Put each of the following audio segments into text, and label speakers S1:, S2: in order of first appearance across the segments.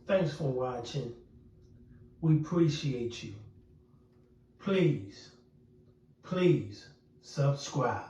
S1: Thanks for watching. We appreciate you. Please, please subscribe.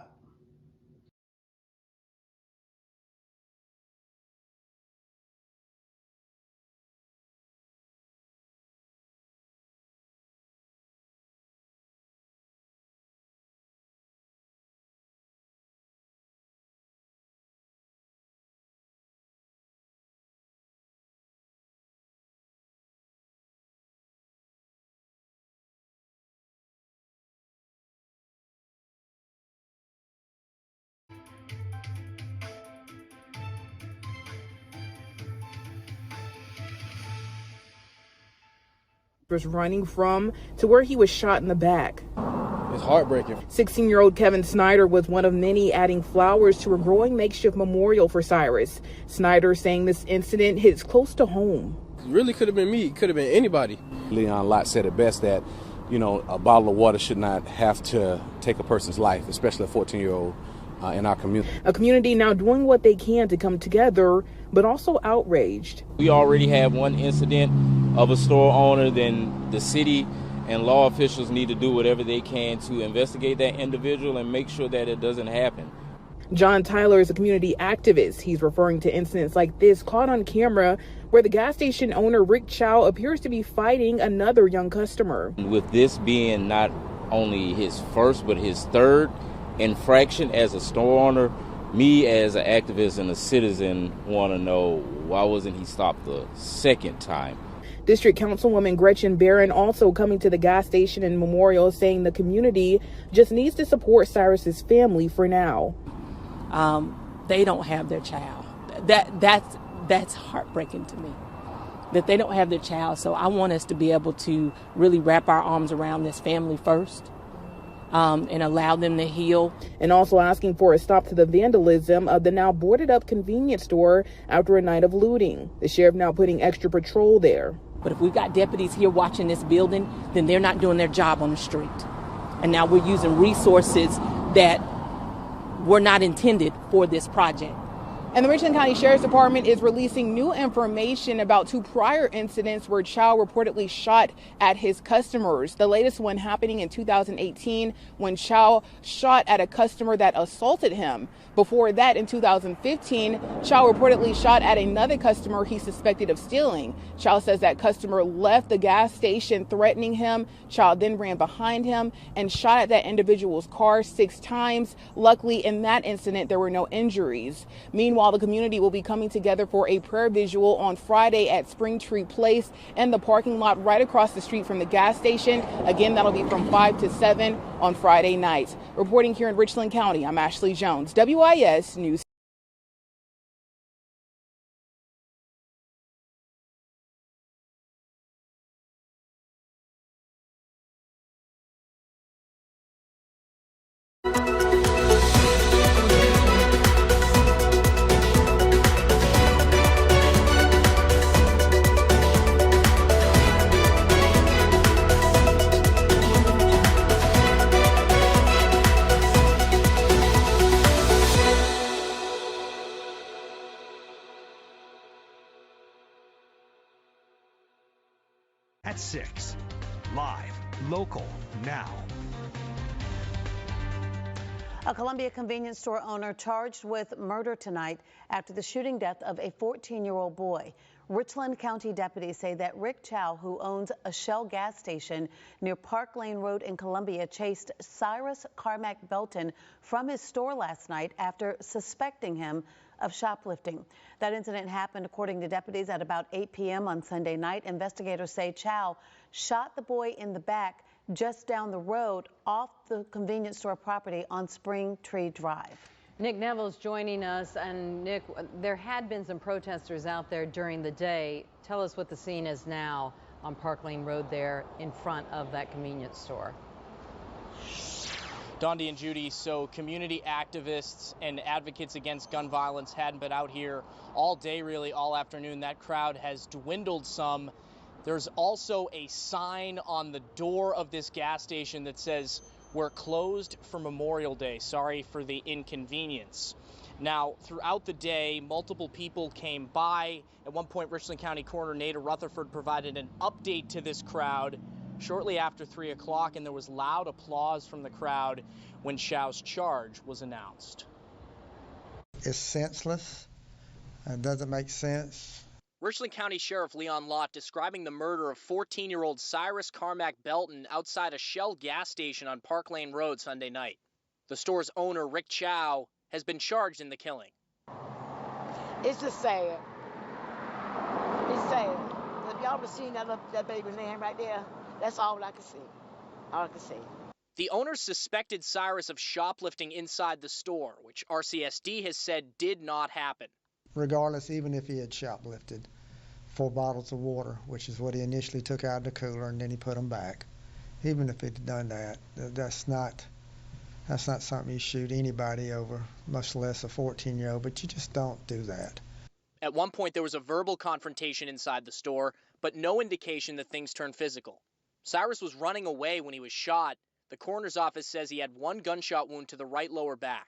S2: Was running from to where he was shot in the back.
S3: It's heartbreaking.
S2: 16-year-old Kevin Snyder was one of many adding flowers to a growing makeshift memorial for Cyrus. Snyder saying this incident hits close to home.
S3: It really could have been me. It could have been anybody.
S4: Leon Lott said it best that, a bottle of water should not have to take a person's life, especially a 14-year-old in our community.
S2: A community now doing what they can to come together, but also outraged.
S5: We already have one incident of a store owner, then the city and law officials need to do whatever they can to investigate that individual and make sure that it doesn't happen.
S2: John Tyler is a community activist. He's referring to incidents like this caught on camera where the gas station owner, Rick Chow, appears to be fighting another young customer.
S5: With this being not only his first, but his third infraction as a store owner, me as an activist and a citizen want to know, why wasn't he stopped the second time?
S2: District Councilwoman Gretchen Barron also coming to the gas station and memorial, saying the community just needs to support Cyrus's family for now.
S6: They don't have their child. That's heartbreaking to me, that they don't have their child. So I want us to be able to really wrap our arms around this family first. And allow them to heal.
S2: And also asking for a stop to the vandalism of the now boarded up convenience store after a night of looting. The sheriff now putting extra patrol there.
S6: But if we've got deputies here watching this building, then they're not doing their job on the street. And now we're using resources that were not intended for this project.
S2: And the Richland County Sheriff's Department is releasing new information about two prior incidents where Chow reportedly shot at his customers. The latest one happening in 2018 when Chow shot at a customer that assaulted him. Before that, in 2015, Chow reportedly shot at another customer he suspected of stealing. Chow says that customer left the gas station threatening him. Chow then ran behind him and shot at that individual's car 6 times. Luckily, in that incident, there were no injuries. Meanwhile, the community will be coming together for a prayer visual on Friday at Springtree Place and the parking lot right across the street from the gas station. Again, that'll be from 5 to 7 on Friday nights. Reporting here in Richland County, I'm Ashley Jones, WIS News.
S7: At 6, live, local, now.
S8: A Columbia convenience store owner charged with murder tonight after the shooting death of a 14-year-old boy. Richland County deputies say that Rick Chow, who owns a Shell gas station near Park Lane Road in Columbia, chased Cyrus Carmack Belton from his store last night after suspecting him of shoplifting. That incident happened, according to deputies, at about 8 p.m. on Sunday night. Investigators say Chow shot the boy in the back just down the road off the convenience store property on Springtree Drive.
S9: Nick Neville's joining us. And Nick, there had been some protesters out there during the day. Tell us what the scene is now on Park Lane Road there in front of that convenience store.
S10: Dondi and Judy, so community activists and advocates against gun violence hadn't been out here all day, really all afternoon. That crowd has dwindled some. There's also a sign on the door of this gas station that says, "We're closed for Memorial Day. Sorry for the inconvenience." Now, throughout the day, multiple people came by. At one point, Richland County Coroner Nada Rutherford provided an update to this crowd shortly after 3 o'clock, and there was loud applause from the crowd when Xiao's charge was announced.
S11: It's senseless. It doesn't make sense.
S10: Richland County Sheriff Leon Lott describing the murder of 14-year-old Cyrus Carmack Belton outside a Shell gas station on Park Lane Road Sunday night. The store's owner, Rick Chow, has been charged in the killing.
S12: It's just sad. It's sad. If y'all would have seen that baby laying right there, that's all I could see. All I could see.
S10: The owners suspected Cyrus of shoplifting inside the store, which RCSD has said did not happen.
S11: Regardless, even if he had shoplifted 4 bottles of water, which is what he initially took out of the cooler and then he put them back, even if he'd done that, that's not something you shoot anybody over, much less a 14-year-old, but you just don't do that.
S10: At one point, there was a verbal confrontation inside the store, but no indication that things turned physical. Cyrus was running away when he was shot. The coroner's office says he had 1 gunshot wound to the right lower back.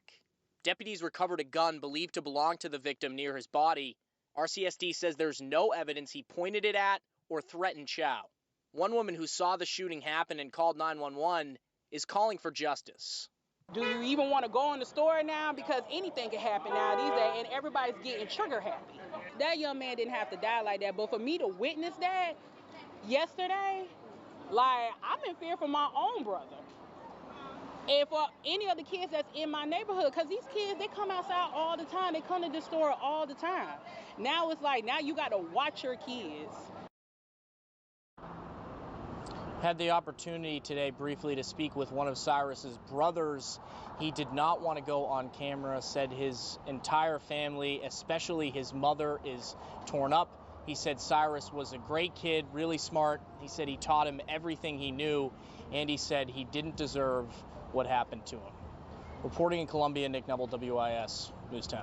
S10: Deputies recovered a gun believed to belong to the victim near his body. RCSD says there's no evidence he pointed it at or threatened Chow. One woman who saw the shooting happen and called 911 is calling for justice.
S13: Do you even want to go in the store now? Because anything can happen now these days, and everybody's getting trigger happy. That young man didn't have to die like that, but for me to witness that yesterday, like, I'm in fear for my own brother. And for any of the kids that's in my neighborhood, because these kids, they come outside all the time. They come to the store all the time. Now it's like, now you got to watch your kids.
S10: Had the opportunity today briefly to speak with one of Cyrus's brothers. He did not want to go on camera, said his entire family, especially his mother, is torn up. He said Cyrus was a great kid, really smart. He said he taught him everything he knew, and he said he didn't deserve what happened to him. Reporting in Columbia, Nick Nebel, WIS News 10.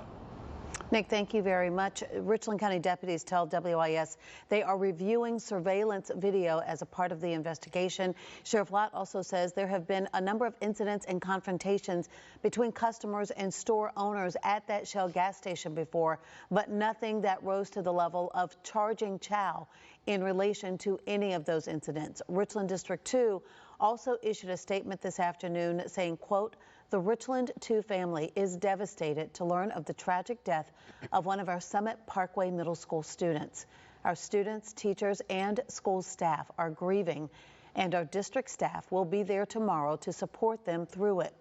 S8: Nick, thank you very much. Richland County deputies tell WIS they are reviewing surveillance video as a part of the investigation. Sheriff Lott also says there have been a number of incidents and confrontations between customers and store owners at that Shell gas station before, but nothing that rose to the level of charging Chow in relation to any of those incidents. Richland District 2 also issued a statement this afternoon saying, quote, "The Richland 2 family is devastated to learn of the tragic death of one of our Summit Parkway Middle School students. Our students, teachers, and school staff are grieving, and our district staff will be there tomorrow to support them through it.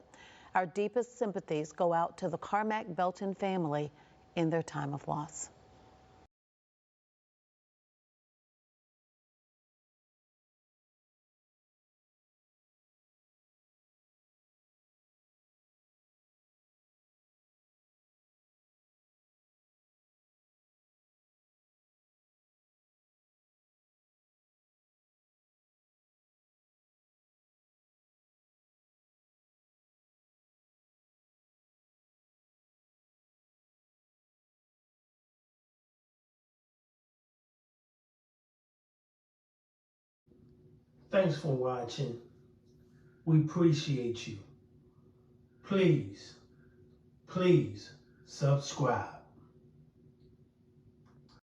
S8: Our deepest sympathies go out to the Carmack Belton family in their time of loss."
S1: Thanks for watching. We appreciate you. Please subscribe.